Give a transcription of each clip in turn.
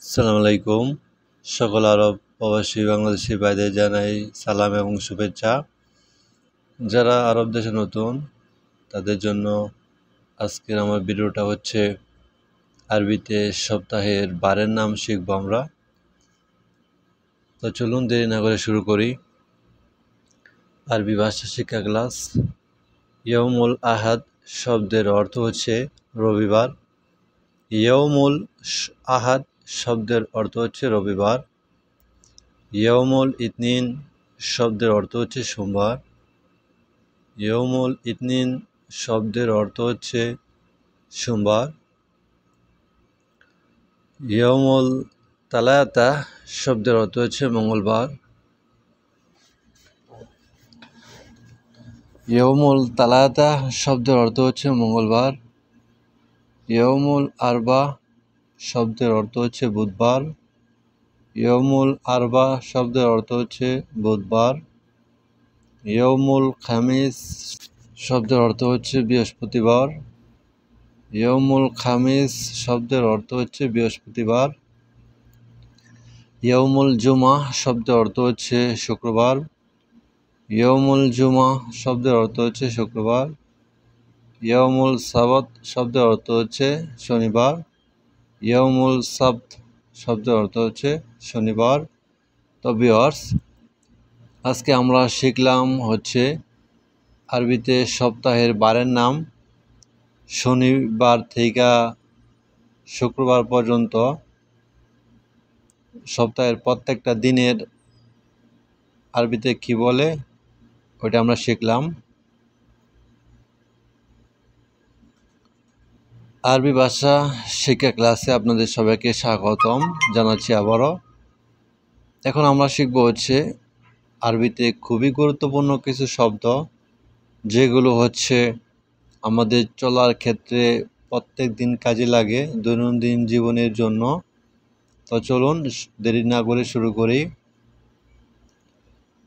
আসসালামু আলাইকুম। সকল আরব প্রবাসী বাংলাদেশি ভাইদের জানাই সালাম এবং শুভেচ্ছা। যারা আরব দেশে নতুন তাদের জন্য আজকের আমার ভিডিওটা হচ্ছে আরবিতে সপ্তাহের বারের নাম শিখব আমরা। তো চলুন দেরি না করে শুরু করি। আরবি ভাষা শিক্ষা ক্লাস। ইয়ৌমুল আহাদ শব্দের অর্থ হচ্ছে রবিবার। ইয়ৌমুল আহাদ শব্দের অর্থ হচ্ছে রবিবার। ইয়ৌমুল ইতনিন শব্দের অর্থ হচ্ছে সোমবার। ইয়ৌমুল ইতনিন শব্দের অর্থ হচ্ছে সোমবার। ইয়ৌমুল তালাতা শব্দের অর্থ হচ্ছে মঙ্গলবার। ইয়ৌমুল তালাতা শব্দের অর্থ হচ্ছে মঙ্গলবার। ইয়ৌমুল আরবা শব্দের অর্থ হচ্ছে বুধবার। ইয়ৌমুল আরবা শব্দের অর্থ হচ্ছে বুধবার। ইয়ৌমুল খামিস শব্দের অর্থ হচ্ছে বৃহস্পতিবার। ইয়ৌমুল খামিস শব্দের অর্থ হচ্ছে বৃহস্পতিবার। ইয়ৌমুল জুমা শব্দের অর্থ হচ্ছে শুক্রবার। ইয়ৌমুল জুমা শব্দের অর্থ হচ্ছে শুক্রবার। ইয়ৌমুল সাবত শব্দের অর্থ হচ্ছে শনিবার। ইয়ৌমুল সাবত শব্দের অর্থ হচ্ছে শনিবার। তো ভিউয়ার্স, আজকে আমরা শিখলাম হচ্ছে আরবিতে সপ্তাহের বারের নাম। শনিবার থেকে শুক্রবার পর্যন্ত সপ্তাহের প্রত্যেকটা দিনের আরবিতে কি বলে ওইটা আমরা শিখলাম। আরবি ভাষা শিক্ষা ক্লাসে আপনাদের সবাইকে স্বাগতম জানাচ্ছি আবারও। এখন আমরা শিখব হচ্ছে আরবিতে খুবই গুরুত্বপূর্ণ কিছু শব্দ, যেগুলো হচ্ছে আমাদের চলার ক্ষেত্রে প্রত্যেক দিন কাজে লাগে দৈনন্দিন জীবনের জন্য। তো চলুন দেরি না করে শুরু করি।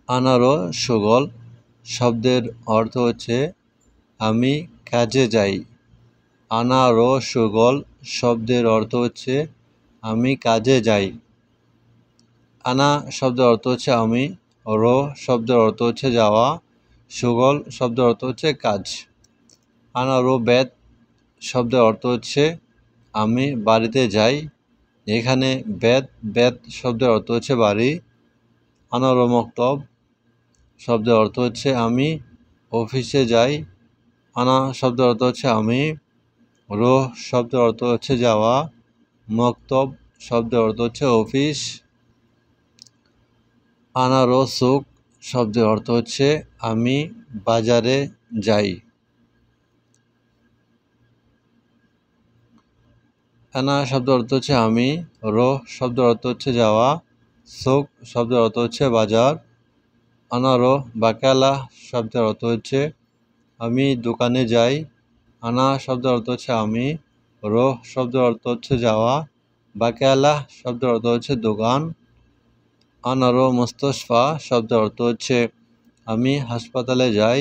আনারো সুগল শব্দের অর্থ হচ্ছে আমি কাজে যাই। আনারো সুগল শব্দের অর্থ হচ্ছে আমি কাজে যাই। আনা শব্দের অর্থ হচ্ছে আমি, রো শব্দের অর্থ হচ্ছে যাওয়া, সুগল শব্দের অর্থ হচ্ছে কাজ। আনারো বেত শব্দের অর্থ হচ্ছে আমি বাড়িতে যাই। এখানে বেত বেত শব্দের অর্থ হচ্ছে বাড়ি। আনারো মক্তব শব্দের অর্থ হচ্ছে আমি অফিসে যাই। আনা শব্দের অর্থ হচ্ছে আমি, রোহ শব্দের অর্থ হচ্ছে যাওয়া, মক্তব শব্দের অর্থ হচ্ছে অফিস। আনারো সুক শব্দের অর্থ হচ্ছে আমি বাজারে যাই। আনা শব্দের অর্থ হচ্ছে আমি, রোহ শব্দের অর্থ হচ্ছে যাওয়া, সুক শব্দের অর্থ হচ্ছে বাজার। আনারো বাকালা শব্দের অর্থ হচ্ছে আমি দোকানে যাই। আনা শব্দের অর্থ হচ্ছে আমি, রোহ শব্দের অর্থ হচ্ছে যাওয়া, বাকালা শব্দের অর্থ হচ্ছে দোকান। আনারো মুস্তশফা শব্দের অর্থ হচ্ছে আমি হাসপাতালে যাই।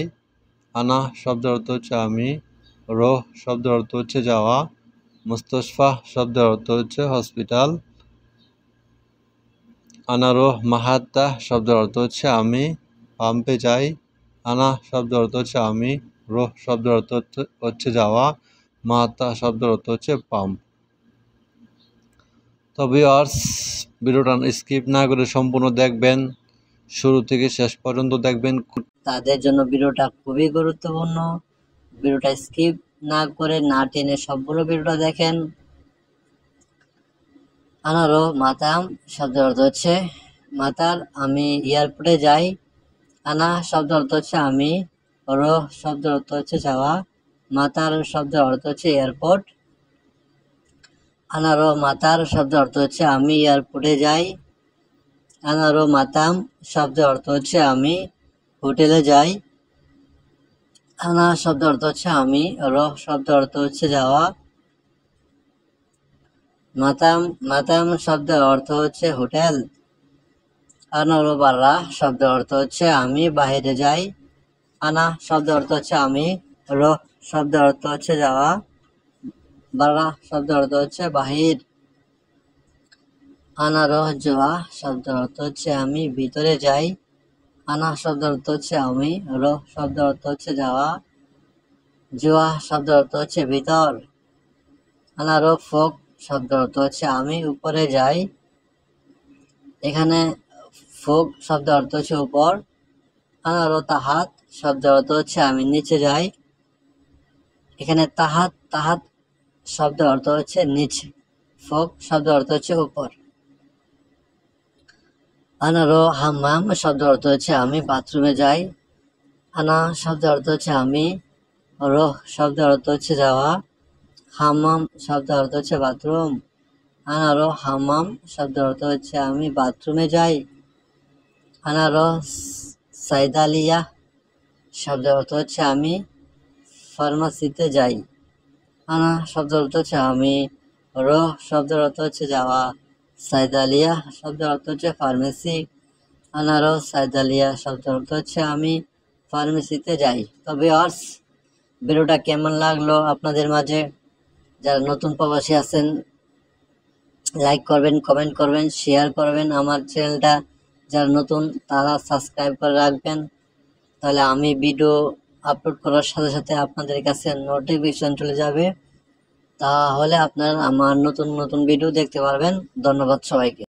আনা শব্দের অর্থ হচ্ছে আমি, রোহ শব্দের অর্থ হচ্ছে যাওয়া, মুস্তশফা শব্দের অর্থ হচ্ছে হসপিটাল। আনারো মাহাত্তা শব্দের অর্থ হচ্ছে আমি পাম্পে যাই। আনা শব্দের অর্থ হচ্ছে আমি, রোহ শব্দের অর্থ হচ্ছে যাওয়া, মাহাত্তা শব্দের অর্থ হচ্ছে পাম্প। তো ভিউয়ার্স, ভিডিওটা স্কিপ না করে সম্পূর্ণ দেখবেন, শুরু থেকে শেষ পর্যন্ত দেখবেন। তাদের জন্য ভিডিওটা খুবই গুরুত্বপূর্ণ। ভিডিওটা স্কিপ না করে না টেনে সম্পূর্ণ ভিডিওটা দেখেন। আনারো মাতাম শব্দের অর্থ হচ্ছে মাতার আমি এয়ারপোর্টে যাই। আনা শব্দের অর্থ হচ্ছে আমি, রো শব্দের অর্থ হচ্ছে যাওয়া, মাতার শব্দের অর্থ হচ্ছে এয়ারপোর্ট। আনারো মাতার শব্দের অর্থ হচ্ছে আমি এয়ারপোর্টে যাই। আনারো মাতাম শব্দের অর্থ হচ্ছে আমি হোটেলে যাই। আনা শব্দের অর্থ হচ্ছে আমি, রহ শব্দের অর্থ হচ্ছে যাওয়া। মাতাম মাতাম শব্দের অর্থ হচ্ছে হোটেল। আনারো বাররা শব্দের অর্থ হচ্ছে আমি বাইরে যাই। আনা শব্দের অর্থ হচ্ছে আমি, রহ শব্দের অর্থ হচ্ছে যাওয়া, বাররা শব্দের অর্থ হচ্ছে বাহির। আনা রহ জোয়া শব্দের অর্থ হচ্ছে আমি ভিতরে যাই। আনা শব্দের অর্থ হচ্ছে আমি, রহ শব্দের অর্থ হচ্ছে যাওয়া, জোয়া শব্দের অর্থ হচ্ছে ভিতর। আনা রহ ফোক শব্দের অর্থ হচ্ছে আমি উপরে যাই। এখানে ফোক শব্দের অর্থ হচ্ছে উপর। আনা রহ তাহাত শব্দের অর্থ হচ্ছে আমি নিচে যাই। এখানে তাহাত তাহাত শব্দের অর্থ হচ্ছে নিচে, ফোক শব্দের অর্থ হচ্ছে উপর। আনা রো হাম্মাম শব্দের অর্থ হচ্ছে আমি বাথরুমে যাই। আনা শব্দের অর্থ হচ্ছে আমি, রোহ শব্দের অর্থ হচ্ছে যাওয়া, হাম্মাম শব্দের অর্থ হচ্ছে বাথরুম। আনা রো হাম্মাম শব্দের অর্থ হচ্ছে আমি বাথরুমে যাই। আনা রো সাইদালিয়া শব্দের অর্থ হচ্ছে আমি ফার্মাসিতে যাই। আনা শব্দের অর্থ হচ্ছে আমি, রোহ শব্দের অর্থ হচ্ছে যাওয়া, সাইদালিয়া শব্দের অর্থ হচ্ছে ফার্মেসি। আনা রো সাইদালিয়া শব্দের অর্থ হচ্ছে আমি ফার্মেসিতে যাই। তো ভিউয়ার্স, ভিডিওটা কেমন লাগলো আপনাদের মাঝে? যারা নতুন প্রবাসী আছেন লাইক করবেন, কমেন্ট করবেন, শেয়ার করবেন। আমার চ্যানেলটা যারা নতুন তারা সাবস্ক্রাইব করে রাখবেন, তাহলে আমি ভিডিও আপলোড করার সাথে সাথে আপনাদের কাছে নোটিফিকেশন চলে যাবে, তাহলে আপনারা আমার নতুন নতুন ভিডিও দেখতে পারবেন। ধন্যবাদ সবাইকে।